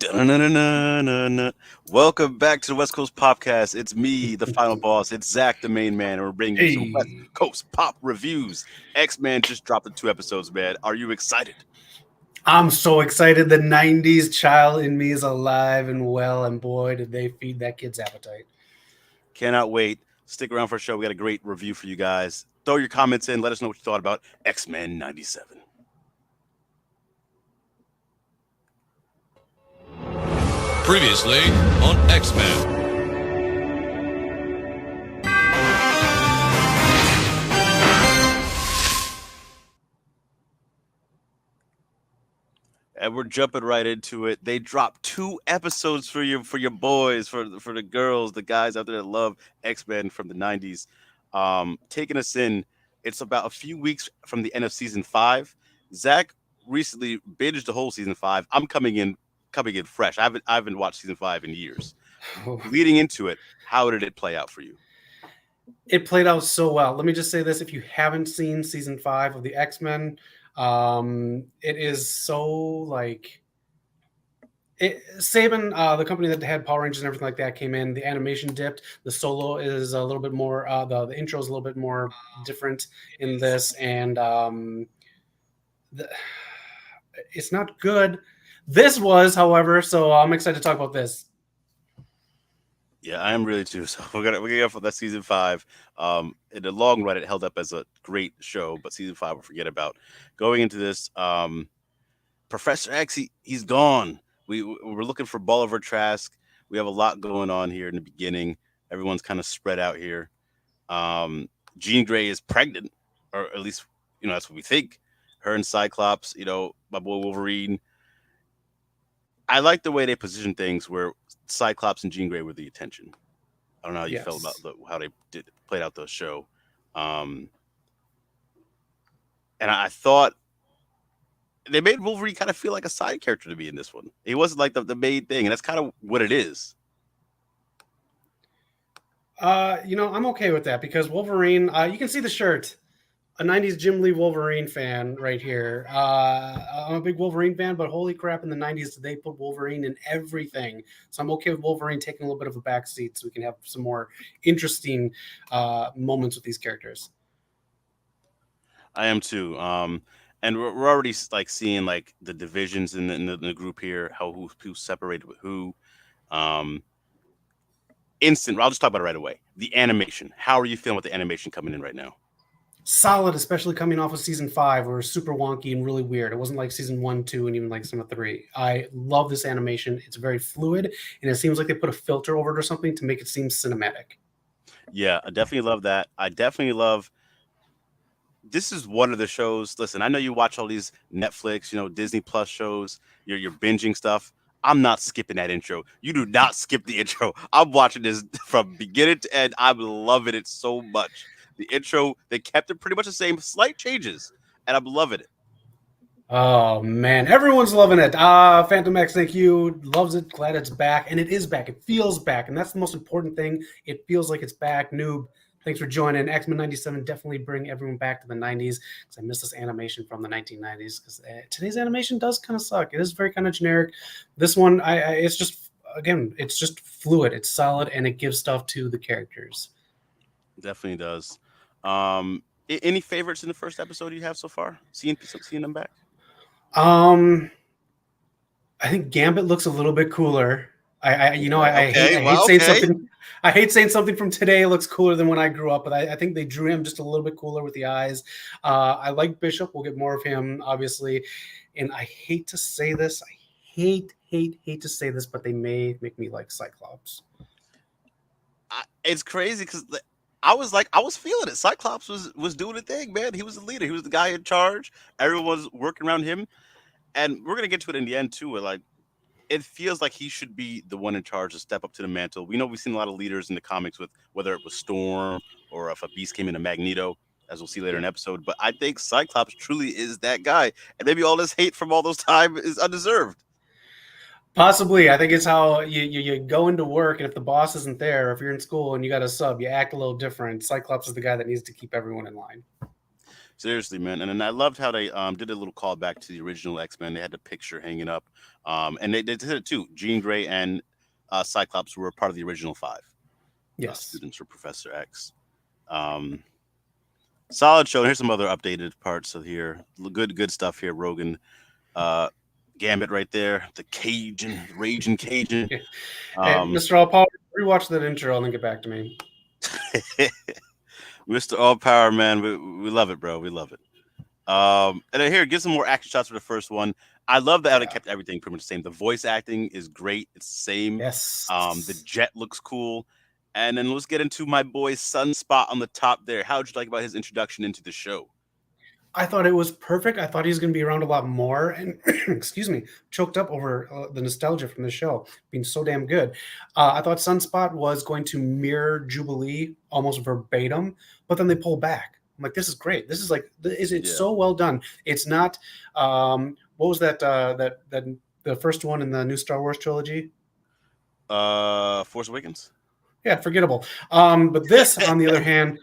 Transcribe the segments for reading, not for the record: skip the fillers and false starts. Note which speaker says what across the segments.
Speaker 1: Dun-dun-dun-dun-dun-dun. Welcome back to the West Coast Popcast. It's me, the final boss. It's Zach, the main man, and we're bringing you some West
Speaker 2: Hey,
Speaker 1: Coast pop reviews. X-Men just dropped the 2 episodes, man. Are you excited?
Speaker 2: I'm so excited. The 90s child in me is alive and well, and boy, did they feed that kid's appetite.
Speaker 1: Cannot wait. Stick around for a show. We got a great review for you guys. Throw your comments in. Let us know what you thought about X-Men 97.
Speaker 3: Previously on X-Men.
Speaker 1: And we're jumping right into it. They dropped 2 episodes for your boys, for the girls, the guys out there that love X-Men from the 90s. Taking us in. It's about a few weeks from the end of season 5. Zach recently binged the whole season 5. I'm coming in fresh. I haven't watched season 5 in years. Leading into it, how did it play out for you?
Speaker 2: It played out so well. Let me just say this: if you haven't seen season 5 of the X-Men, it is so Saban, the company that had Power Rangers and everything like that, came in. The animation dipped. The solo is a little bit more. The intro is a little bit more different in this, and the, it's not good. This was, however, so I'm excited to talk about this.
Speaker 1: Yeah, I am really too. So we're gonna go for that season 5. In the long run, it held up as a great show, but season 5 we'll forget about. Going into this, Professor X, he's gone. We're looking for Bolivar Trask. We have a lot going on here in the beginning. Everyone's kind of spread out here. Jean Grey is pregnant, or at least that's what we think. Her and Cyclops, my boy Wolverine. I like the way they position things where Cyclops and Jean Grey were the attention. I don't know how you felt about
Speaker 2: Yes.
Speaker 1: how they played out the show. Um, and I thought they made Wolverine kind of feel like a side character to me in this one. He wasn't like the main thing, and that's kind of what it is.
Speaker 2: I'm okay with that because Wolverine. You can see the shirt. A 90s Jim Lee Wolverine fan right here. I'm a big Wolverine fan, but holy crap, in the 90s, they put Wolverine in everything. So I'm okay with Wolverine taking a little bit of a backseat so we can have some more interesting moments with these characters.
Speaker 1: I am too. And we're already like seeing like the divisions in the group here, how who's separated with who. Um, I'll just talk about it right away. The animation. How are you feeling with the animation coming in right now?
Speaker 2: Solid, especially coming off of season 5, where it was super wonky and really weird. It wasn't like season 1, 2, and even like some of 3. I love this animation. It's very fluid, and it seems like they put a filter over it or something to make it seem cinematic.
Speaker 1: Yeah, I definitely love that. I definitely love. This is one of the shows. Listen, I know you watch all these Netflix, Disney Plus shows. You're binging stuff. I'm not skipping that intro. You do not skip the intro. I'm watching this from beginning to end. I'm loving it so much. The intro, they kept it pretty much the same, slight changes, and I'm loving it.
Speaker 2: Oh man, everyone's loving it. Phantom X, thank you. Loves it. Glad it's back, and it is back. It feels back, and that's the most important thing. It feels like it's back. Noob, thanks for joining. X-Men 97 definitely bring everyone back to the 90s because I miss this animation from the 1990s. Because today's animation does kind of suck. It is very kind of generic. This one, it's just it's just fluid. It's solid, and it gives stuff to the characters.
Speaker 1: Definitely does. Any favorites in the first episode you have so far? Seeing them back?
Speaker 2: Um, I think Gambit looks a little bit cooler.
Speaker 1: Okay.
Speaker 2: I hate
Speaker 1: Well,
Speaker 2: saying
Speaker 1: okay.
Speaker 2: something. I hate saying something from today looks cooler than when I grew up, but I think they drew him just a little bit cooler with the eyes. I like Bishop. We'll get more of him, obviously. And I hate to say this. I hate to say this, but they may make me like Cyclops.
Speaker 1: It's crazy because I was feeling it. Cyclops was doing the thing, man. He was the leader. He was the guy in charge. Everyone was working around him, and we're gonna get to it in the end too. Where like it feels like he should be the one in charge to step up to the mantle. We know we've seen a lot of leaders in the comics with whether it was Storm or if a Beast came into Magneto, as we'll see later in the episode. But I think Cyclops truly is that guy, and maybe all this hate from all those time is undeserved.
Speaker 2: Possibly. I think it's how you go into work, and if the boss isn't there, if you're in school and you got a sub, you act a little different. Cyclops is the guy that needs to keep everyone in line.
Speaker 1: Seriously, man. And then I loved how they did a little callback to the original X Men. They had the picture hanging up, and they did it too. Jean Grey and Cyclops were part of the original five
Speaker 2: Yes.
Speaker 1: students for Professor X. Um, Solid show. Here's some other updated parts of here. Good stuff here. Rogan, uh, Gambit right there. The Cajun, Raging Cajun.
Speaker 2: Hey,
Speaker 1: Um,
Speaker 2: Mr. All Power, rewatch that intro and then get back to me.
Speaker 1: Mr. All Power Man, we love it, bro. We love it. And then here, get some more action shots for the first one. I love that how they
Speaker 2: Yeah.
Speaker 1: kept everything pretty much the same. The voice acting is great. It's the same. The
Speaker 2: Yes.
Speaker 1: jet looks cool. And then let's get into my boy Sunspot on the top there. How'd you like about his introduction into the show?
Speaker 2: I thought it was perfect. I thought he was going to be around a lot more, and excuse me, choked up over the nostalgia from the show being so damn good. I thought Sunspot was going to mirror Jubilee almost verbatim, but then they pull back. I'm like, this is great. This is like, it's
Speaker 1: Yeah.
Speaker 2: so well done. It's not. What was that? That the first one in the new Star Wars trilogy?
Speaker 1: Force Awakens?
Speaker 2: Yeah, forgettable. But this, on the other hand,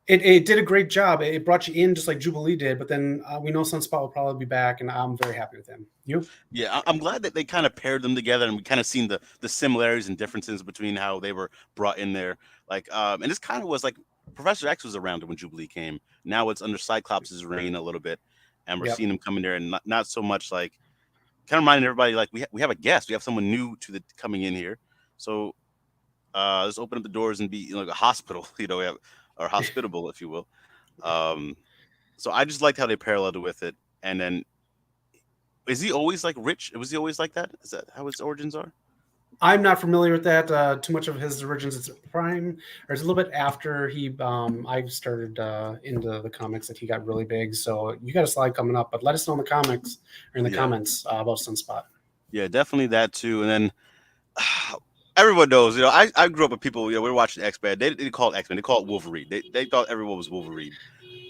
Speaker 2: it did a great job. It brought you in just like Jubilee did, but then we know Sunspot will probably be back, and I'm very happy with him. You?
Speaker 1: Yeah, I'm glad that they kind of paired them together, and we kind of seen the similarities and differences between how they were brought in there. Like, and this kind of was like Professor X was around when Jubilee came. Now it's under Cyclops' reign a little bit, and we're
Speaker 2: Yep.
Speaker 1: seeing him come in there, and not so much like kind of reminding everybody like we have a guest, we have someone new to the coming in here, so let's open up the doors and be like a hospital, we have or hospitable, if you will. Um, so I just liked how they paralleled with it, and then is he always like rich? Was he always like that? Is that how his origins are?
Speaker 2: I'm not familiar with that too much of his origins. It's prime, or it's a little bit after he. I started into the comics that he got really big. So you got a slide coming up, but let us know in the comics or in the
Speaker 1: Yeah,
Speaker 2: comments about Sunspot.
Speaker 1: yeah, definitely that too. And then everyone knows, I grew up with people. We were watching X Men. They didn't call it X Men. They called it Wolverine. They thought everyone was Wolverine.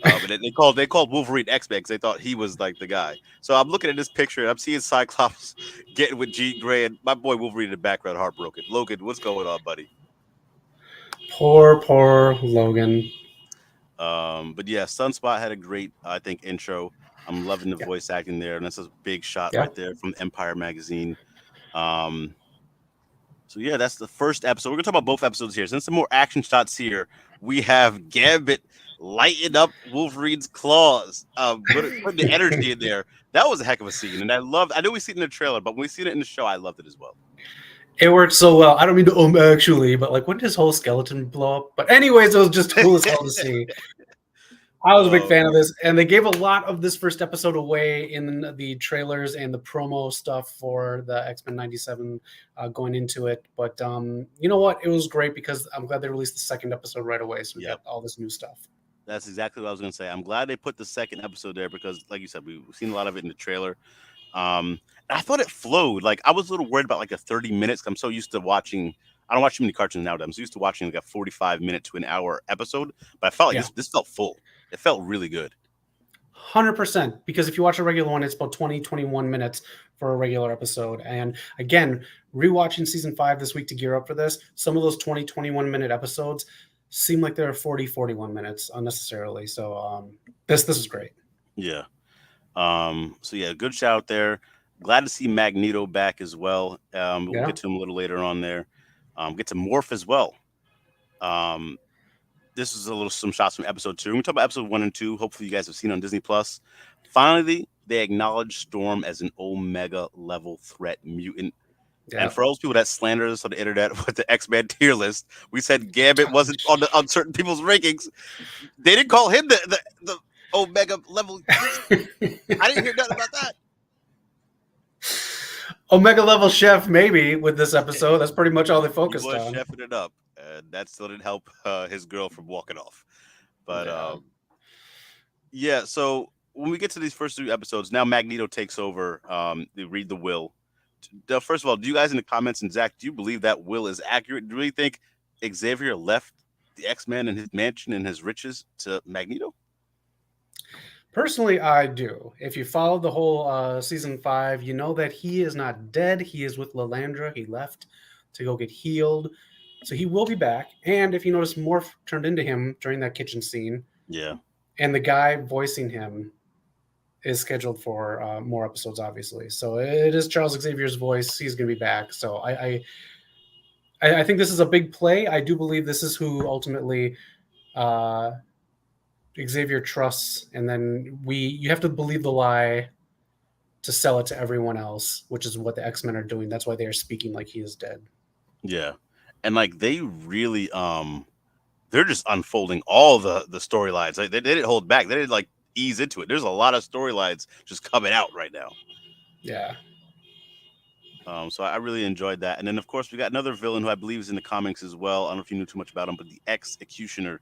Speaker 1: But they called Wolverine X Men because they thought he was like the guy. So I'm looking at this picture and I'm seeing Cyclops getting with Jean Grey and my boy Wolverine in the background, heartbroken. Logan, what's going on, buddy?
Speaker 2: Poor Logan.
Speaker 1: But yeah, Sunspot had a great, I think, intro. I'm loving the
Speaker 2: Yeah,
Speaker 1: voice acting there, and that's a big shot
Speaker 2: yeah.
Speaker 1: right there from Empire magazine. Um, so yeah, that's the first episode. We're gonna talk about both episodes here. Since some more action shots here, we have Gambit lighting up Wolverine's claws, putting the energy in there. That was a heck of a scene, and I loved. I know we see it in the trailer, but when we seen it in the show, I loved it as well.
Speaker 2: It worked so well. I don't mean to actually, but like when did his whole skeleton blow up? But anyways, it was just cool as hell to see. I was a big
Speaker 1: Oh
Speaker 2: fan of this, and they gave a lot of this first episode away in the trailers and the promo stuff for the X-Men '97 going into it. But you know what? It was great because I'm glad they released the second episode right away, so we
Speaker 1: yep,
Speaker 2: got all this new stuff.
Speaker 1: that's exactly what I was gonna say. I'm glad they put the second episode there because, like you said, we've seen a lot of it in the trailer. And I thought it flowed. Like I was a little worried about like the 30 minutes. I'm so used to watching. I don't watch too many cartoons nowadays. I'm so used to watching like a 45-minute to an hour episode. But I felt like
Speaker 2: Yeah,
Speaker 1: this felt full. It felt really good.
Speaker 2: 100%. Because if you watch a regular one, it's about 20-21 minutes for a regular episode. And again, rewatching season 5 this week to gear up for this, some of those 20-21 minute episodes seem like they're 40-41 minutes unnecessarily. So this is great.
Speaker 1: Yeah. So yeah, good shout out there. Glad to see Magneto back as well. We'll
Speaker 2: Yeah.
Speaker 1: get to him a little later on there. Get to Morph as well. Um, this is a little some shots from episode 2. We talk about episode 1 and 2. Hopefully you guys have seen on Disney Plus. Finally, they acknowledge Storm as an Omega level threat mutant. And
Speaker 2: Yeah.
Speaker 1: for those people that slander us on the internet with the X-Men tier list, we said Gambit wasn't on certain people's rankings. They didn't call him the Omega level. I didn't hear nothing about that.
Speaker 2: Omega level chef, maybe with this episode. That's pretty much all they
Speaker 1: He
Speaker 2: focused
Speaker 1: was
Speaker 2: on.
Speaker 1: chefing it up, and that still didn't help his girl from walking off. But
Speaker 2: Yeah.
Speaker 1: yeah, so when we get to these first 3 episodes, now Magneto takes over. They read the will. First of all, do you guys in the comments, and Zach, do you believe that will is accurate? Do you really think Xavier left the X-Men and his mansion and his riches to Magneto?
Speaker 2: Personally, I do. If you followed the whole season 5, you know that he is not dead. He is with Lilandra. He left to go get healed. So he will be back. And if you notice, Morph turned into him during that kitchen scene.
Speaker 1: Yeah.
Speaker 2: and the guy voicing him is scheduled for more episodes, obviously. So it is Charles Xavier's voice. He's going to be back. So I think this is a big play. I do believe this is who ultimately uh, Xavier trusts, and then you have to believe the lie to sell it to everyone else, which is what the X-Men are doing. That's why they are speaking like he is dead.
Speaker 1: Yeah, and like they really they're just unfolding all the storylines. Like they didn't hold back. They didn't like ease into it. There's a lot of storylines just coming out right now.
Speaker 2: Yeah.
Speaker 1: So I really enjoyed that. And then, of course, we got another villain who I believe is in the comics as well. I don't know if you knew too much about him, but the Executioner,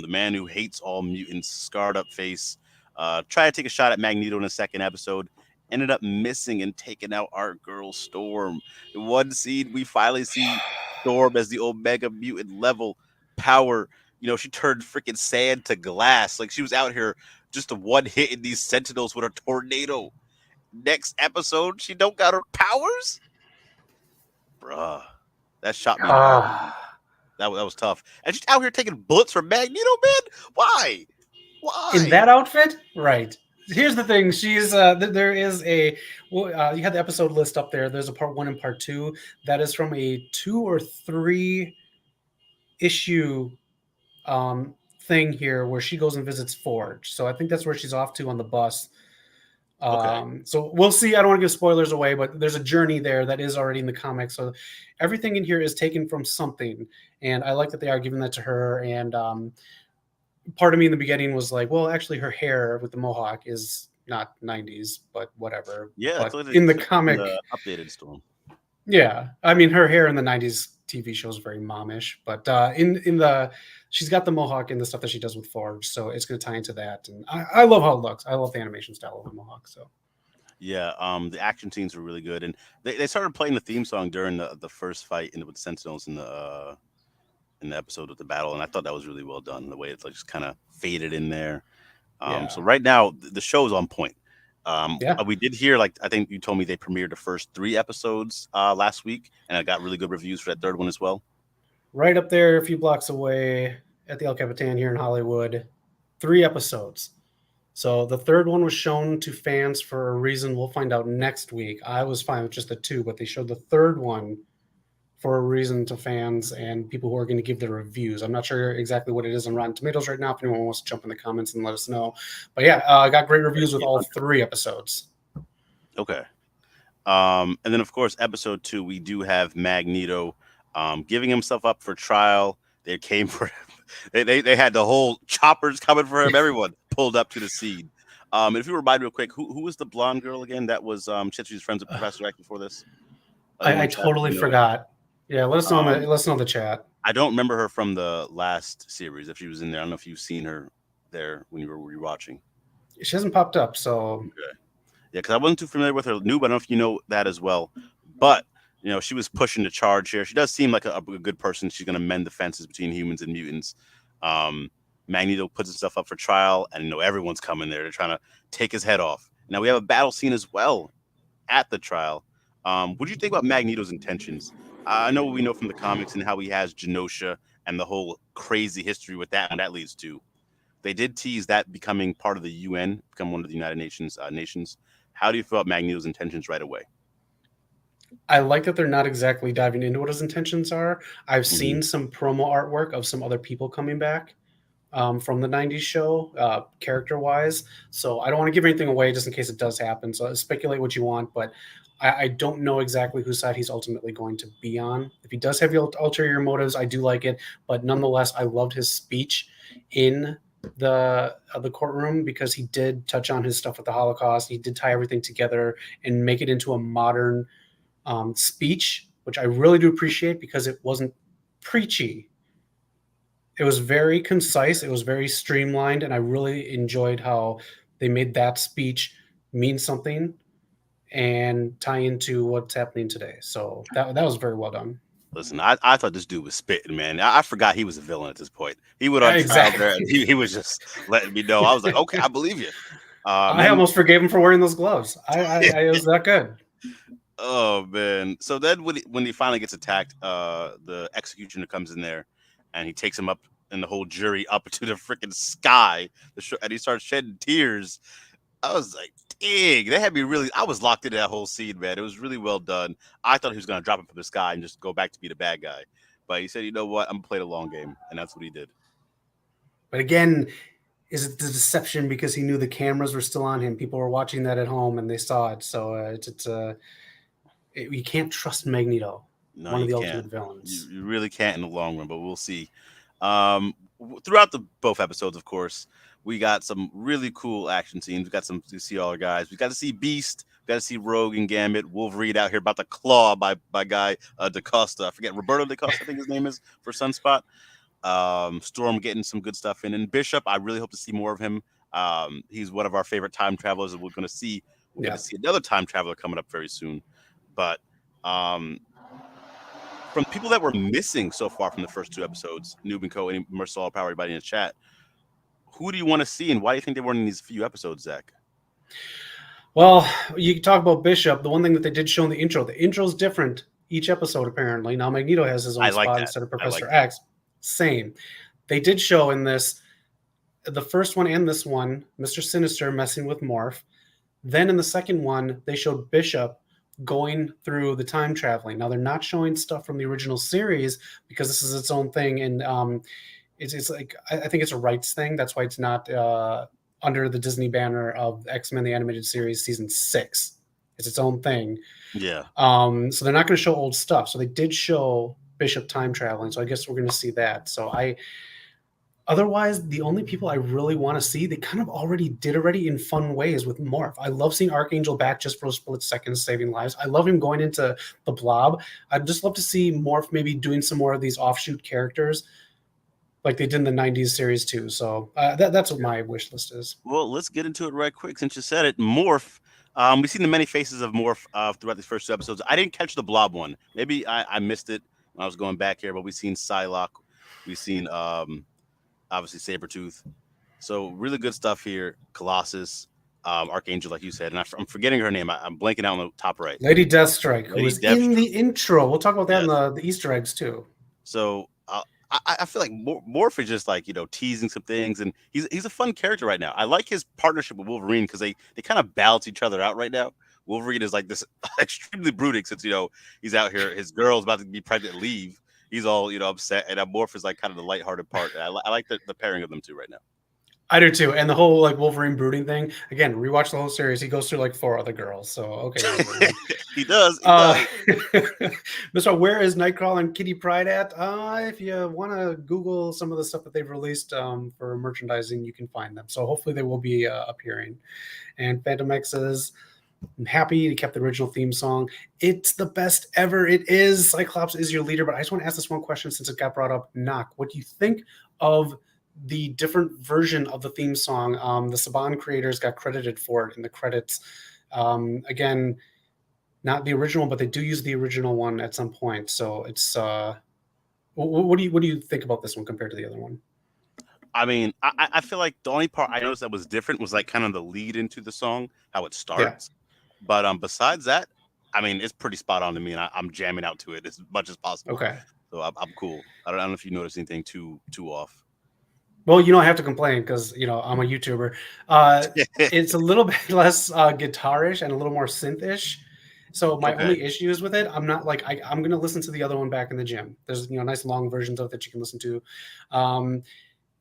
Speaker 1: the man who hates all mutants, scarred up face, tried to take a shot at Magneto in the second episode, ended up missing and taking out our girl Storm. In one scene, we finally see Storm as the Omega mutant level power. She turned freaking sand to glass. Like she was out here just a one hit in these Sentinels with a tornado. Next episode, she don't got her powers, bruh. That shot me in the heart.
Speaker 2: Ah.
Speaker 1: That was tough. And she's out here taking bullets from Magneto, man. Why?
Speaker 2: In
Speaker 1: Why?
Speaker 2: that outfit, right? Here's the thing. She's there is a you had the episode list up there. There's a part 1 and part 2 that is from a 2 or 3 issue um, thing here where she goes and visits Forge. So I think that's where she's off to on the bus.
Speaker 1: Okay.
Speaker 2: So we'll see. I don't want to give spoilers away, but there's a journey there that is already in the comics. So everything in here is taken from something, and I like that they are giving that to her. And part of me in the beginning was like, well, actually, her hair with the mohawk is not 90s, but whatever.
Speaker 1: Yeah,
Speaker 2: But
Speaker 1: clearly,
Speaker 2: in the
Speaker 1: clearly in
Speaker 2: comic,
Speaker 1: the updated Storm.
Speaker 2: yeah, I mean, her hair in the 90s TV show is very momish, but in the she's got the mohawk in the stuff that she does with Forge, so it's going to tie into that. And I love how it looks. I love the animation style of the mohawk. So
Speaker 1: Yeah, the action scenes were really good, and they started playing the theme song during the first fight with the Sentinels in the episode with the battle, and I thought that was really well done. The way it like just kind of faded in there.
Speaker 2: yeah,
Speaker 1: So right now the show's on point.
Speaker 2: yeah.
Speaker 1: We did hear, like, I think you told me they premiered the first 3 episodes last week, and I got really good reviews for that third one as well.
Speaker 2: Right up there, a few blocks away at the El Capitan here in Hollywood. 3 episodes. So the third one was shown to fans for a reason we'll find out next week. I was fine with just the 2, but they showed the third one for a reason to fans and people who are going to give their reviews. I'm not sure exactly what it is on Rotten Tomatoes right now. If anyone wants to jump in the comments and let us know. But yeah, I got great reviews with all 3 episodes.
Speaker 1: Okay. And then, of course, episode 2, we do have Magneto giving himself up for trial. They came for him. They had the whole choppers coming for him. Everyone pulled up to the scene. If you remind me real quick, who was the blonde girl again? That was she said she was friends with Professor X before this.
Speaker 2: I
Speaker 1: Chat, if
Speaker 2: totally
Speaker 1: you know it.
Speaker 2: forgot. Yeah,
Speaker 1: Um,
Speaker 2: let us know in the chat.
Speaker 1: I don't remember her from the last series. If she was in there, I don't know if you've seen her there when you were rewatching.
Speaker 2: She hasn't popped up, so
Speaker 1: Okay. Yeah, because I wasn't too familiar with her. New, but I don't know if you know that as well. But she was pushing the charge here. She does seem like a good person. She's going to mend the fences between humans and mutants. Um, Magneto puts himself up for trial, and everyone's coming there. They're trying to take his head off. Now we have a battle scene as well at the trial. What do you think about Magneto's intentions? I know what we know from the comics and how he has Genosha and the whole crazy history with that, and that leads to. They did tease that becoming part of the UN, become one of the United Nations. How do you feel about Magneto's intentions right away?
Speaker 2: I like that they're not exactly diving into what his intentions are. I've
Speaker 1: Hmm.
Speaker 2: seen some promo artwork of some other people coming back from the 90s show, character wise. So I don't want to give anything away just in case it does happen. So speculate what you want, but I don't know exactly whose side he's ultimately going to be on. If he does have ulterior motives, I do like it. But nonetheless, I loved his speech in the courtroom because he did touch on his stuff with the Holocaust. He did tie everything together and make it into a modern speech, which I really do appreciate because it wasn't preachy. It was very concise, it was very streamlined, and I really enjoyed how they made that speech mean something and tie into what's happening today. So that was very well done.
Speaker 1: Listen, I thought this dude was spitting, man. I forgot he was a villain at this point. He went on trial there, and
Speaker 2: Exactly.
Speaker 1: he was just letting me know. I was like, okay, I believe you.
Speaker 2: I
Speaker 1: Then,
Speaker 2: almost forgave him for wearing those gloves. It was that good.
Speaker 1: oh man. So then when he finally gets attacked, the executioner comes in there, and he takes him up and the whole jury up to the freaking sky, and he starts shedding tears. I was like, dang, they had me really. I was locked into that whole scene, man. It was really well done. I thought he was gonna drop it from the sky and just go back to be the bad guy, but he said, "You know what? I'm gonna play the long game," and that's what he did.
Speaker 2: But again, is it the deception because he knew the cameras were still on him? People were watching that at home and they saw it. So you can't trust Magneto,
Speaker 1: No,
Speaker 2: one of
Speaker 1: you
Speaker 2: the
Speaker 1: can't.
Speaker 2: ultimate
Speaker 1: You,
Speaker 2: villains.
Speaker 1: you really can't in the long run, but we'll see. Throughout the both episodes, of course, we got some really cool action scenes. We got some to see all our guys. We got to see Beast. We got to see Rogue and Gambit. Wolverine out here about to claw by guy DaCosta. I forget Roberto DaCosta. I think his name is for Sunspot. Storm getting some good stuff in, and Bishop. I really hope to see more of him. He's one of our favorite time travelers, and we're going to see. We'll get
Speaker 2: Yeah.
Speaker 1: to see another time traveler coming up very soon. But um, from people that were missing so far from the first two episodes, Noob and Co. Any Merciful Power, everybody in the chat. Who do you want to see, and why do you think they weren't in these few episodes, Zach?
Speaker 2: Well, you can talk about Bishop. The one thing that they did show in the intro is different each episode, apparently. Now, Magneto has his
Speaker 1: I
Speaker 2: own
Speaker 1: like
Speaker 2: spot
Speaker 1: that.
Speaker 2: instead of
Speaker 1: I like
Speaker 2: Professor
Speaker 1: that.
Speaker 2: X. Same. They did show in this, the first one and this one, Mr. Sinister messing with Morph. Then in the second one, they showed Bishop going through the time traveling. Now, they're not showing stuff from the original series because this is its own thing. And it's like, I think it's a rights thing. That's why it's not under the Disney banner of X-Men the Animated Series season 6. It's its own thing.
Speaker 1: Yeah.
Speaker 2: So they're not going to show old stuff. So they did show Bishop time traveling. So I guess we're going to see that. Otherwise, the only people I really want to see, they kind of already did already in fun ways with Morph. I love seeing Archangel back just for a split second, saving lives. I love him going into the Blob. I'd just love to see Morph maybe doing some more of these offshoot characters like they did in the 90s series too. So that's what my wish list is.
Speaker 1: Well, let's get into it right quick since you said it. Morph. We've seen the many faces of Morph throughout these first two episodes. I didn't catch the Blob one. Maybe I missed it when I was going back here, but we've seen Psylocke. We've seen obviously Sabretooth. So really good stuff here. Colossus, Archangel, like you said, and I'm forgetting her name. I'm blanking out on the top right.
Speaker 2: Lady Deathstrike, who
Speaker 1: Lady
Speaker 2: was in the
Speaker 1: Deathstroke.
Speaker 2: intro. We'll talk about that in
Speaker 1: Yes.
Speaker 2: the Easter eggs too.
Speaker 1: So I feel like Morph is just like teasing some things, and he's a fun character right now. I like his partnership with Wolverine because they kind of balance each other out right now. Wolverine is like this extremely brooding since he's out here. His girl's about to be pregnant, and leave. He's all upset, and Morph is like kind of the lighthearted part. I like the pairing of them two right now.
Speaker 2: I do too. And the whole like Wolverine brooding thing. Again, rewatch the whole series. He goes through like 4 other girls. So okay, Wolverine.
Speaker 1: He does. He
Speaker 2: Uh,
Speaker 1: does.
Speaker 2: Mr. Where is Nightcrawler and Kitty Pryde at? If you want to Google some of the stuff that they've released for merchandising, you can find them. So hopefully they will be appearing. And Phantom X says, I'm happy he kept the original theme song. It's the best ever. It is. Cyclops is your leader. But I just want to ask this one question since it got brought up. Knock, what do you think of the different version of the theme song? The Saban creators got credited for it in the credits. Again, not the original, but they do use the original one at some point. So it's what do you think about this one compared to the other one?
Speaker 1: I mean, I feel like the only part I noticed that was different was like kind of the lead into the song, how it
Speaker 2: Yeah.
Speaker 1: starts. But besides that, I mean, it's pretty spot on to me, and I'm jamming out to it as much as possible.
Speaker 2: Okay.
Speaker 1: So I'm cool. I don't know if you noticed anything too off.
Speaker 2: Well, I have to complain because I'm a YouTuber. It's a little bit less guitarish and a little more synthish. So my
Speaker 1: Okay.
Speaker 2: only issues with it, I'm not like I'm going to listen to the other one back in the gym. There's nice long versions of it that you can listen to.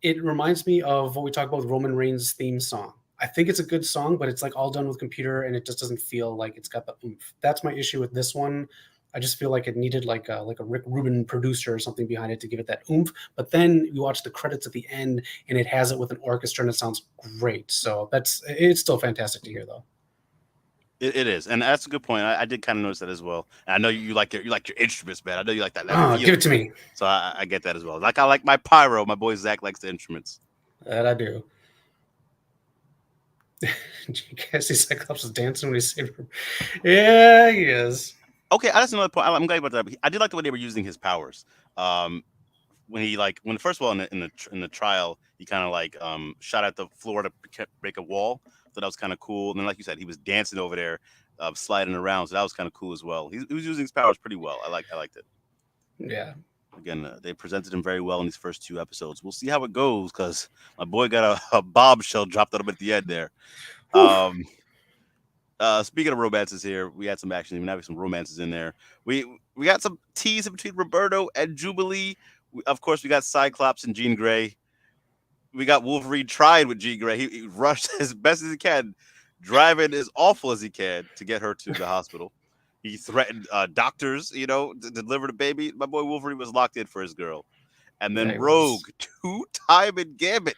Speaker 2: It reminds me of what we talked about with Roman Reigns' theme song. I think it's a good song, but it's like all done with computer and it just doesn't feel like it's got the oomph. That's my issue with this one. I just feel like it needed like a Rick Rubin producer or something behind it to give it that oomph. But then you watch the credits at the end and it has it with an orchestra and it sounds great. So it's still fantastic to hear though.
Speaker 1: It is, and that's a good point. I did kind of notice that as well. And I know you like your instruments, man. I know you like that feel.
Speaker 2: Give it to me.
Speaker 1: So I get that as well. Like I like my pyro. My boy Zach likes the instruments.
Speaker 2: That I do. You guys see Cyclops is dancing when he's saving him. Yeah, he is.
Speaker 1: Okay, that's another point. I'm glad about that. I did like the way they were using his powers. When first of all in the trial, he kind of like shot at the floor to break a wall. So that was kind of cool. And then, like you said, he was dancing over there, sliding around. So that was kind of cool as well. He was using his powers pretty well. I liked it.
Speaker 2: Yeah.
Speaker 1: Again, they presented him very well in these first two episodes. We'll see how it goes because my boy got a bombshell dropped on him at the end there.
Speaker 2: Whew.
Speaker 1: Um, Speaking of romances here, we had some action, even having some romances in there. We got some tease between Roberto and Jubilee. Of course, we got Cyclops and Jean Grey. We got Wolverine trying with Jean Grey. He rushed as best as he can, driving as awful as he can to get her to the hospital. He threatened doctors, to deliver the baby. My boy Wolverine was locked in for his girl. And
Speaker 2: Yeah,
Speaker 1: then
Speaker 2: it
Speaker 1: Rogue,
Speaker 2: was.
Speaker 1: two-time and Gambit.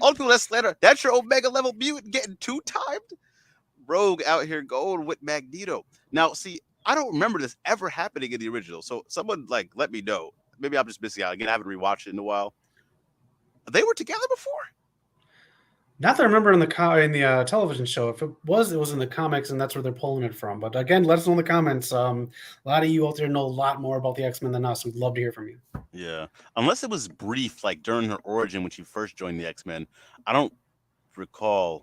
Speaker 1: All the people that slander, that's your Omega level mutant getting two-timed? Rogue out here going with Magneto. Now, see, I don't remember this ever happening in the original. So someone like let me know. Maybe I'm just missing out. Again, I haven't rewatched it in a while. They were together before.
Speaker 2: Not that I remember in the television show. If it was in the comics, and that's where they're pulling it from. But again, let us know in the comments. A lot of you out there know a lot more about the X-Men than us. We'd love to hear from you.
Speaker 1: Yeah, unless it was brief, like during her origin when she first joined the X-Men. I don't recall.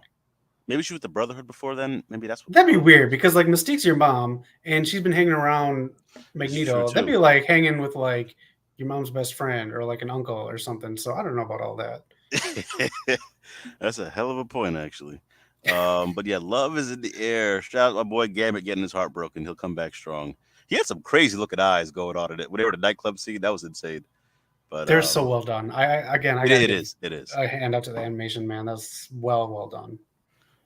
Speaker 1: Maybe she was the Brotherhood before then. Maybe that's what it
Speaker 2: That'd be
Speaker 1: was.
Speaker 2: weird because like Mystique's your mom, and she's been hanging around
Speaker 1: This is true
Speaker 2: Magneto. That'd
Speaker 1: too.
Speaker 2: be like hanging with like your mom's best friend or like an uncle or something. So I don't know about all that.
Speaker 1: That's a hell of a point, actually. But yeah, love is in the air. Shout out my boy Gambit getting his heart broken. He'll come back strong. He had some crazy looking eyes going on in it. When they were at the nightclub scene, that was insane. But
Speaker 2: They're so well done. I
Speaker 1: it,
Speaker 2: gotta
Speaker 1: it
Speaker 2: give
Speaker 1: is. It is.
Speaker 2: a hand out to the animation, man. That's well done.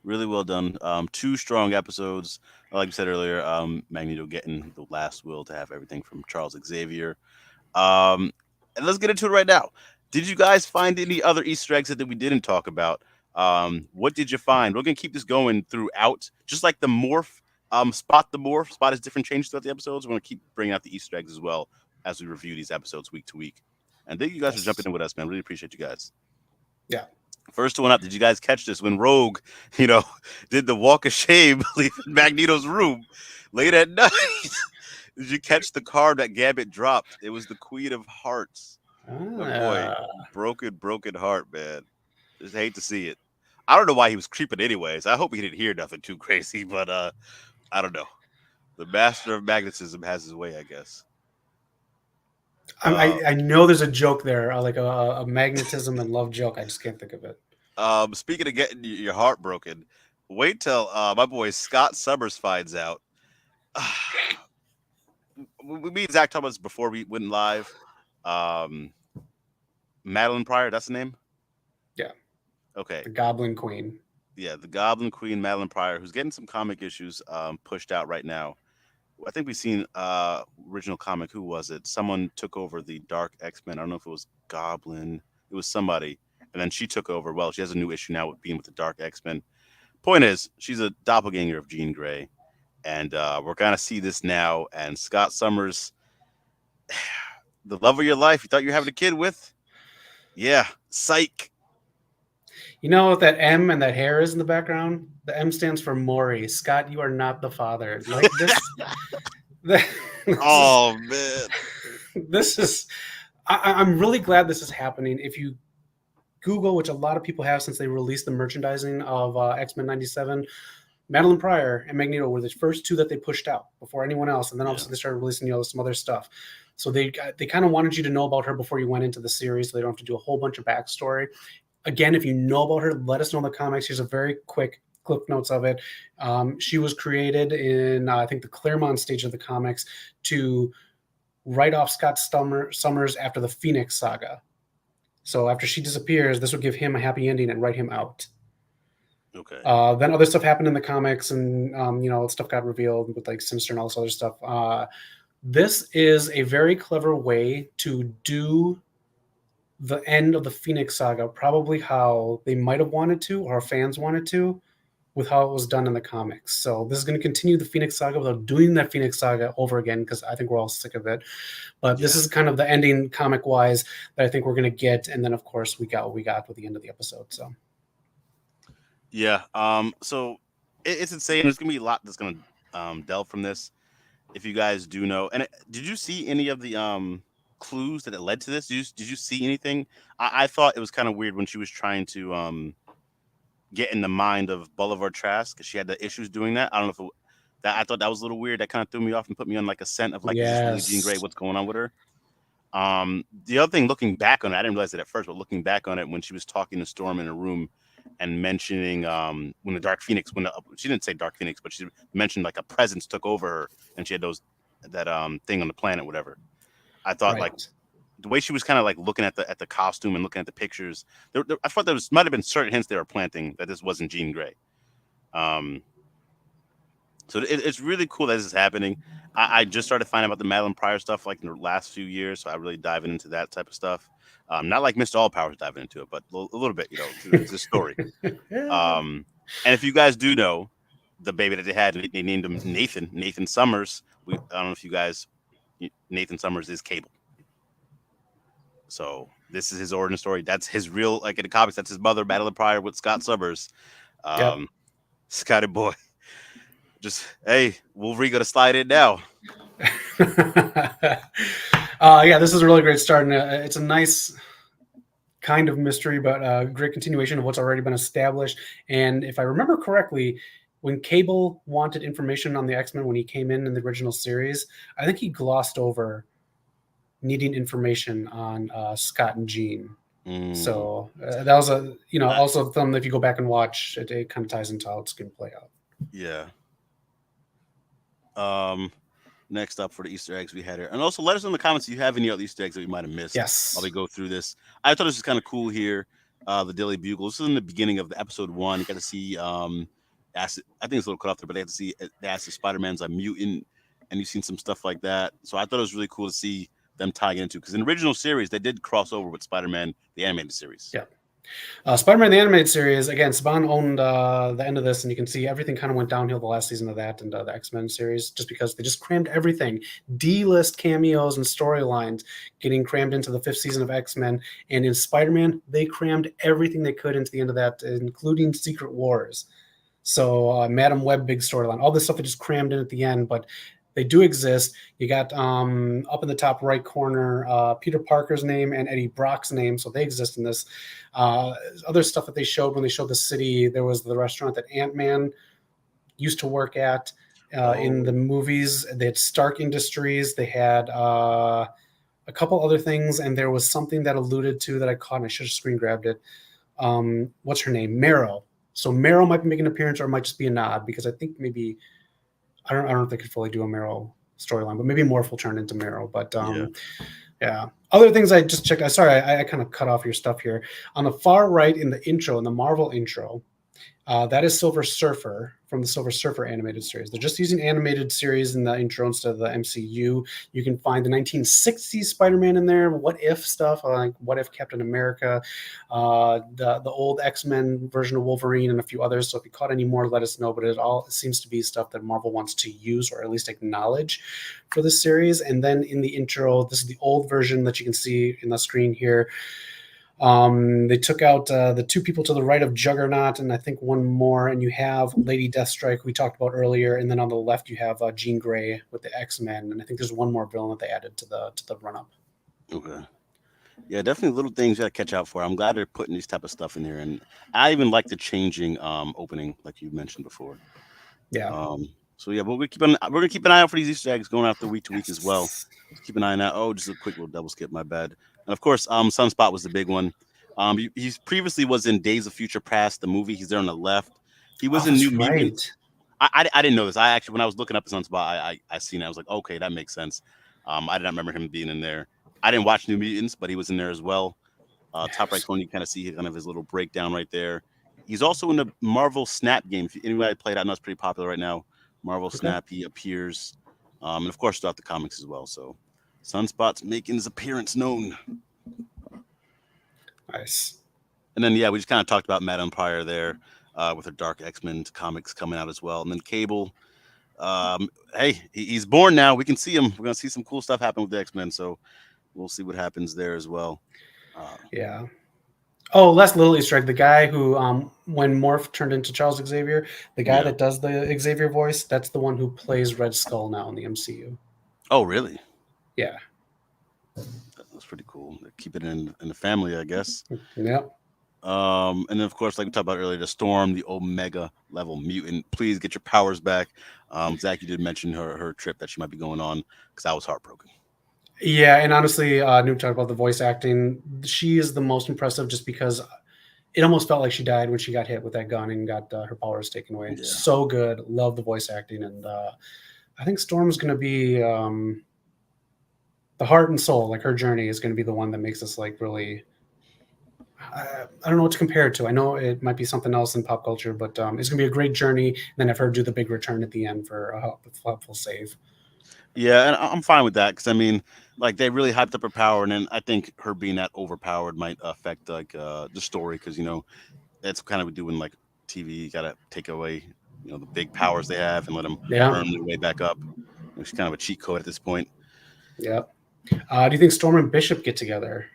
Speaker 1: Really well done. Two strong episodes. Like you said earlier, Magneto getting the last will to have everything from Charles Xavier. Um, and let's get into it right now. Did you guys find any other Easter eggs that we didn't talk about? What did you find? We're gonna keep this going throughout, just like the morph. Spot the morph. Spot has different changes throughout the episodes. We're gonna keep bringing out the Easter eggs as well as we review these episodes week to week. And thank you guys for jumping
Speaker 2: Yes.
Speaker 1: in with us, man. Really appreciate you guys.
Speaker 2: Yeah.
Speaker 1: First one up, did you guys catch this when Rogue, you know, did the walk of shame leaving Magneto's room late at night? Did you catch the card that Gambit dropped? It was the Queen of Hearts. My boy,
Speaker 2: Ah.
Speaker 1: broken heart, man. Just hate to see it. I don't know why he was creeping anyways. I hope he didn't hear nothing too crazy, but I don't know. The master of magnetism has his way, I guess. Uh,
Speaker 2: I know there's a joke there, like a magnetism and love joke. I just can't think of it.
Speaker 1: Speaking of getting your heart broken, wait till my boy Scott Summers finds out. Me and Zach talked about this before we went live. Um, Madeline Pryor, that's the name.
Speaker 2: Yeah,
Speaker 1: Okay,
Speaker 2: the Goblin Queen.
Speaker 1: yeah, the Goblin Queen, Madeline Pryor, who's getting some comic issues pushed out right now. I think we've seen original comic. Who was it? Someone took over the Dark X Men. I don't know if it was Goblin. It was somebody, and then she took over. Well, she has a new issue now with being with the Dark X Men. Point is, she's a doppelganger of Jean Grey, and we're gonna see this now. And Scott Summers, the love of your life, you thought you were having a kid with, yeah, psych.
Speaker 2: You know what that M and that hair is in the background? The M stands for Maury. Scott, you are not the father. Like this. this is
Speaker 1: Oh man,
Speaker 2: this is. I'm really glad this is happening. If you Google, which a lot of people have since they released the merchandising of X-Men '97, Madeline Pryor and Magneto were the first two that they pushed out before anyone else, and then
Speaker 1: yeah,
Speaker 2: obviously they started releasing some other stuff. So they kind of wanted you to know about her before you went into the series, so they don't have to do a whole bunch of backstory. Again, if you know about her, let us know in the comics. Here's a very quick clip notes of it. She was created in I think the Claremont stage of the comics to write off Summers after the Phoenix Saga. So after she disappears, this would give him a happy ending and write him out.
Speaker 1: okay,
Speaker 2: Then other stuff happened in the comics, and stuff got revealed with like Sinister and all this other stuff. This is a very clever way to do the end of the Phoenix Saga, probably how they might have wanted to, or fans wanted to, with how it was done in the comics. So this is going to continue the Phoenix Saga without doing that Phoenix Saga over again, because I think we're all sick of it. But this
Speaker 1: yeah,
Speaker 2: is kind of the ending comic wise that I think we're going to get, and then of course we got what we got with the end of the episode. So
Speaker 1: yeah. So it's insane. There's gonna be a lot that's gonna delve from this. If you guys do know, and did you see any of the clues that it led to this? Did you see anything? I thought it was kind of weird when she was trying to get in the mind of Boulevard Trask because she had the issues doing that. I don't know if that I thought that was a little weird. That kind of threw me off and put me on like a scent of like, is this really Jean Grey?
Speaker 2: yes,
Speaker 1: What's going on with her? The other thing, looking back on it, I didn't realize it at first, but looking back on it, when she was talking to Storm in a room and mentioning when the Dark Phoenix, when she didn't say Dark Phoenix, but she mentioned like a presence took over her, and she had those that thing on the planet, whatever. I thought like
Speaker 2: Right.
Speaker 1: the way she was kind of like looking at the costume and looking at the pictures, I thought there was might have been certain hints they were planting that this wasn't Jean Grey. Um, so it's really cool that this is happening. I just started finding about the Madeline Pryor stuff like in the last few years, so I really diving into that type of stuff. Not like Mr. All Powers diving into it, but a little bit, it's a story. Um, and if you guys do know the baby that they had, they named him Nathan Summers. I don't know if you guys, Nathan Summers is Cable. So this is his origin story. That's his real, like in the comics, that's his mother, Madeline Pryor, with Scott Summers.
Speaker 2: Yep.
Speaker 1: Um, Scotty boy, just hey, Wolverine gonna slide in now.
Speaker 2: Yeah, this is a really great start, and it's a nice kind of mystery, but a great continuation of what's already been established. And if I remember correctly, when Cable wanted information on the X-Men when he came in the original series, I think he glossed over needing information on Scott and Jean.
Speaker 1: Mm,
Speaker 2: So that was
Speaker 1: I,
Speaker 2: also a film that if you go back and watch, it kind of ties into how it's going to play out.
Speaker 1: yeah. Um, Next up for the Easter eggs we had here, and also let us know in the comments if you have any other Easter eggs that we might have missed while
Speaker 2: Yes.
Speaker 1: we go through this. I thought this was kind of cool here. The Daily Bugle. This is in the beginning of the episode one. You got to see acid. I think it's a little cut off there, but they had to see they asked if Spider Man's a mutant, and you've seen some stuff like that. So I thought it was really cool to see them tying into because in the original series they did cross over with Spider Man the animated series.
Speaker 2: Yeah. Spider-Man the animated series again. Saban owned the end of this, and you can see everything kind of went downhill the last season of that and the X-Men series, just because they just crammed everything, D-list cameos and storylines, getting crammed into the fifth season of X-Men. And in Spider-Man, they crammed everything they could into the end of that, including Secret Wars. So Madam Web big storyline, all this stuff they just crammed in at the end, but they do exist. You got up in the top right corner Peter Parker's name and Eddie Brock's name, so they exist in this. Uh, Other stuff that they showed when they showed the city, there was the restaurant that Ant-Man used to work at in the
Speaker 1: Oh,
Speaker 2: movies. They had Stark Industries. They had a couple other things, and there was something that alluded to that I caught, and I should have screen grabbed it. What's her name? Marrow. So Marrow might be making an appearance, or it might just be a nod because I think maybe I don't know if they could fully do a Marrow storyline, but maybe Morph will turn into Marrow. But
Speaker 1: yeah.
Speaker 2: yeah. Other things I just checked. Sorry, I kind of cut off your stuff here. On the far right in the intro, in the Marvel intro, that is Silver Surfer from the Silver Surfer animated series. They're just using animated series in the intro instead of the MCU. You can find the 1960s Spider-Man in there, what if stuff, like what if Captain America, the old X-Men version of Wolverine, and a few others. So if you caught any more, let us know. But it seems to be stuff that Marvel wants to use or at least acknowledge for this series. And then in the intro, this is the old version that you can see in the screen here. They took out the two people to the right of Juggernaut, and I think one more, and you have Lady Deathstrike, we talked about earlier, and then on the left you have Jean Grey with the X-Men, and I think there's one more villain that they added to the run-up.
Speaker 1: Okay. Yeah, definitely little things you gotta catch out for. I'm glad they're putting these type of stuff in here, and I even like the changing opening, like you mentioned before.
Speaker 2: Yeah.
Speaker 1: So yeah, but we're gonna keep an eye out for these Easter eggs going after week to week as well.
Speaker 2: Yes.
Speaker 1: Keep an eye on that. Oh, just a quick little double skip, my bad. And of course, Sunspot was the big one. He previously was in Days of Future Past, the movie. He's there on the left. He was
Speaker 2: Oh,
Speaker 1: in
Speaker 2: that's
Speaker 1: New
Speaker 2: right.
Speaker 1: Mutants. I didn't know this. I actually, when I was looking up the Sunspot, I seen it. I was like, okay, that makes sense. I did not remember him being in there. I didn't watch New Mutants, but he was in there as well. Top right
Speaker 2: Yes.
Speaker 1: corner, you kind of see kind of his little breakdown right there. He's also in the Marvel Snap game. If anybody played, I know it's pretty popular right now. Marvel
Speaker 2: Okay.
Speaker 1: Snap, he appears, and of course throughout the comics as well. So Sunspot's making his appearance known.
Speaker 2: Nice.
Speaker 1: And then yeah, we just kind of talked about Madame Pryor there with her Dark X-Men comics coming out as well. And then Cable, hey, he's born now. We can see him. We're gonna see some cool stuff happen with the X-Men. So we'll see what happens there as well. Uh,
Speaker 2: Yeah. Oh, last little Easter egg. The guy who, when Morph turned into Charles Xavier, the guy
Speaker 1: yeah.
Speaker 2: that does the Xavier voice, that's the one who plays Red Skull now in the MCU.
Speaker 1: Oh, really?
Speaker 2: Yeah.
Speaker 1: That's pretty cool. Keep it in the family, I guess.
Speaker 2: Yep.
Speaker 1: And then of course, like we talked about earlier, the Storm, the Omega level mutant. Please get your powers back. Zach, you did mention her trip that she might be going on because I was heartbroken.
Speaker 2: Yeah, and honestly, Noob talked about the voice acting. She is the most impressive just because it almost felt like she died when she got hit with that gun and got her powers taken away.
Speaker 1: Yeah.
Speaker 2: So good. Love the voice acting. And I think Storm's going to be the heart and soul. Like her journey is going to be the one that makes us like really. I don't know what to compare it to. I know it might be something else in pop culture, but it's going to be a great journey. And then have her do the big return at the end for a helpful save.
Speaker 1: Yeah, and I'm fine with that because I mean, like they really hyped up her power, and then I think her being that overpowered might affect like the story because that's kind of what we do in like TV. You gotta take away the big powers they have and let them
Speaker 2: Yeah.
Speaker 1: earn their way back up. It's kind of a cheat code at this point.
Speaker 2: Yeah. Do you think Storm and Bishop get together?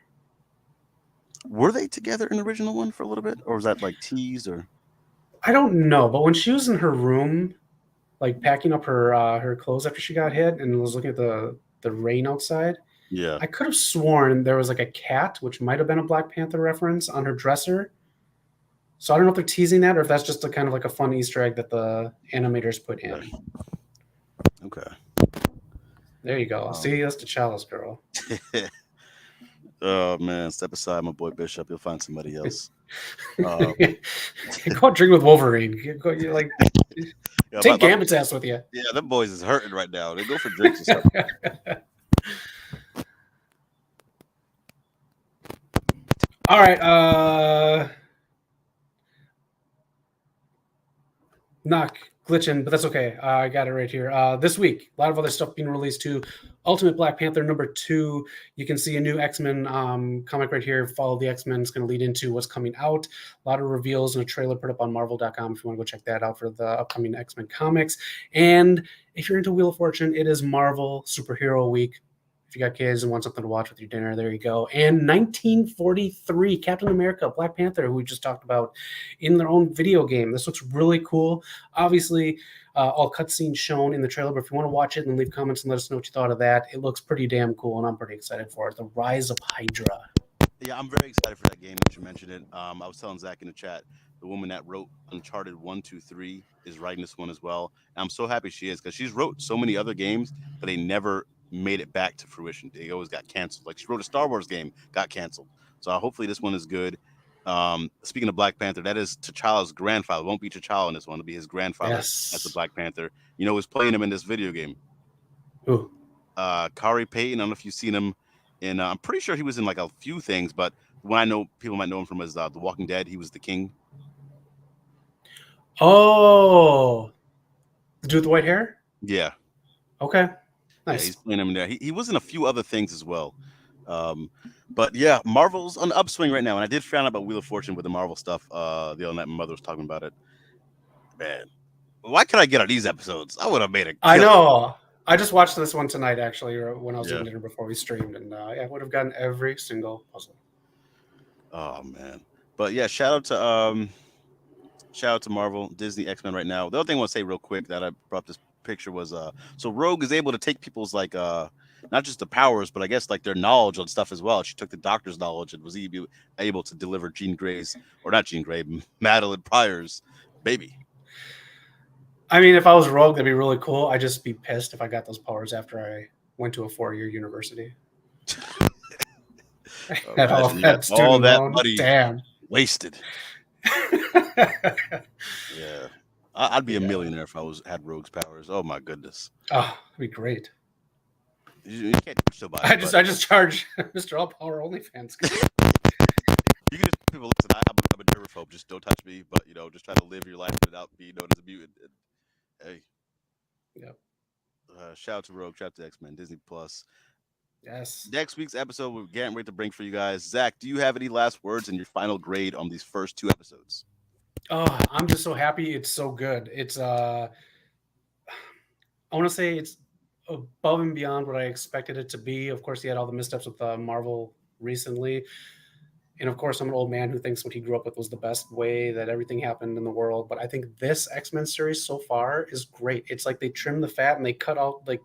Speaker 1: Were they together in the original one for a little bit, or was that like teased? Or
Speaker 2: I don't know, but when she was in her room, like packing up her clothes after she got hit, and was looking at the rain outside,
Speaker 1: yeah,
Speaker 2: I could have sworn there was like a cat, which might have been a Black Panther reference on her dresser. So I don't know if they're teasing that or if that's just a kind of like a fun Easter egg that the animators put
Speaker 1: okay,
Speaker 2: in.
Speaker 1: okay.
Speaker 2: There you go.
Speaker 1: Um,
Speaker 2: See, that's the Chalice girl.
Speaker 1: oh man, step aside, my boy Bishop. You'll find somebody else. Uh,
Speaker 2: Go drink with Wolverine. You like
Speaker 1: yeah,
Speaker 2: take Gambit's ass with you.
Speaker 1: yeah, them boys is hurting right now. They go for drinks or something.
Speaker 2: All right. Knock glitching, but that's okay. I got it right here. This week, a lot of other stuff being released too. Ultimate Black Panther #2. You can see a new X-Men comic right here. Follow the X-Men. It's going to lead into what's coming out. A lot of reveals and a trailer put up on Marvel.com if you want to go check that out for the upcoming X-Men comics. And if you're into Wheel of Fortune, it is Marvel Superhero Week. If you got kids and want something to watch with your dinner, there you go. And 1943, Captain America, Black Panther, who we just talked about, in their own video game. This looks really cool. Obviously, all cutscenes shown in the trailer, but if you want to watch it and leave comments and let us know what you thought of that, it looks pretty damn cool, and I'm pretty excited for it. The Rise of Hydra.
Speaker 1: Yeah, I'm very excited for that game that you mentioned it. I was telling Zach in the chat, the woman that wrote Uncharted 1, 2, 3 is writing this one as well. And I'm so happy she is because she's wrote so many other games, but they never made it back to fruition. They always got canceled. Like she wrote a Star Wars game, got canceled. So hopefully this one is good. Speaking of Black Panther, that is T'Challa's grandfather. It won't be T'Challa in this one. It'll be his grandfather as the
Speaker 2: Yes.
Speaker 1: Black Panther. Who's playing him in this video game?
Speaker 2: Ooh.
Speaker 1: Kari Payton. I don't know if you've seen him in. I'm pretty sure he was in like a few things, but one I know people might know him from is The Walking Dead. He was the king.
Speaker 2: Oh, the dude with the white hair?
Speaker 1: Yeah,
Speaker 2: Okay.
Speaker 1: yeah,
Speaker 2: Nice.
Speaker 1: he's playing him in there. He was in a few other things as well. But yeah, Marvel's on the upswing right now, and I did find out about Wheel of Fortune with the Marvel stuff. The other night, my mother was talking about it. Man, why can I get on these episodes? I would have made a
Speaker 2: I
Speaker 1: killing.
Speaker 2: know. I just watched this one tonight, actually, or when I was
Speaker 1: Yeah.
Speaker 2: eating dinner before we streamed, and I would have gotten every single puzzle.
Speaker 1: Oh man. But yeah, shout out to Marvel, Disney, X Men right now. The other thing I want to say real quick that I brought up this picture was so Rogue is able to take people's like not just the powers, but I guess like their knowledge on stuff as well. She took the doctor's knowledge and was able to deliver Jean Grey's or not Jean Grey, Madeline Pryor's baby.
Speaker 2: I mean, if I was Rogue, that'd be really cool. I'd just be pissed if I got those powers after I went to a 4-year university. Had all
Speaker 1: Imagine
Speaker 2: that
Speaker 1: all
Speaker 2: student
Speaker 1: that
Speaker 2: loan.
Speaker 1: money
Speaker 2: Damn.
Speaker 1: wasted. Yeah. I'd be a
Speaker 2: Yeah.
Speaker 1: millionaire if I had Rogue's powers. Oh my goodness.
Speaker 2: Oh, that'd be great.
Speaker 1: You can't touch nobody.
Speaker 2: I just charge Mr. All Power OnlyFans.
Speaker 1: You can just tell people, listen, I'm a germaphobe. Just don't touch me. But just try to live your life without being known as a mutant. And, hey,
Speaker 2: Yep.
Speaker 1: shout out to Rogue, shout out to X Men, Disney Plus.
Speaker 2: Yes.
Speaker 1: Next week's episode, we're getting ready to bring for you guys. Zach, do you have any last words and your final grade on these first 2 episodes?
Speaker 2: Oh, I'm just so happy. It's so good. It's I want to say it's above and beyond what I expected it to be. Of course, he had all the missteps with Marvel recently. And of course, I'm an old man who thinks what he grew up with was the best way that everything happened in the world. But I think this X-Men series so far is great. It's like they trim the fat and they cut out like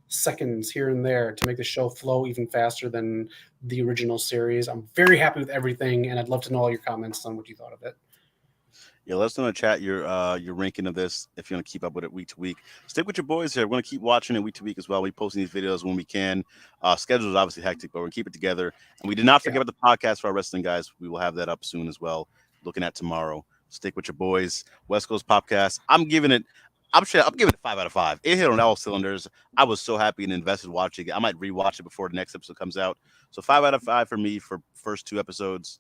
Speaker 2: seconds here and there to make the show flow even faster than the original series. I'm very happy with everything, and I'd love to know all your comments on what you thought of it.
Speaker 1: Yeah, let us know in the chat your ranking of this if you want to keep up with it week to week. Stick with your boys here. We're gonna keep watching it week to week as well. We posting these videos when we can. Schedule is obviously hectic, but we're gonna keep it together. And we did not
Speaker 2: Yeah.
Speaker 1: forget about the podcast for our wrestling guys. We will have that up soon as well. Looking at tomorrow. Stick with your boys. West Coast Podcast. I'm giving it. I'm giving it 5 out of 5. It hit on all cylinders. I was so happy and invested watching it. I might rewatch it before the next episode comes out. So 5 out of 5 for me for first 2 episodes.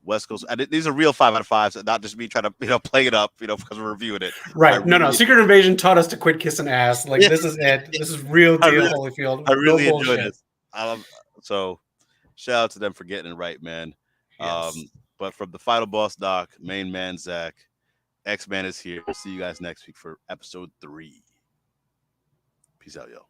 Speaker 1: West Coast. And these are real 5 out of 5s, not just me trying to play it up, because we're reviewing it. I
Speaker 2: Right. No.
Speaker 1: really,
Speaker 2: Secret Invasion taught us to quit kissing ass. Like,
Speaker 1: yeah,
Speaker 2: this is it. This is real
Speaker 1: I
Speaker 2: deal,
Speaker 1: really,
Speaker 2: Holyfield.
Speaker 1: I
Speaker 2: No
Speaker 1: really enjoyed
Speaker 2: bullshit.
Speaker 1: this. So shout out to them for getting it right, man.
Speaker 2: Yes.
Speaker 1: But from the final boss doc, main man Zach, X Man is here. See you guys next week for episode 3. Peace out, yo.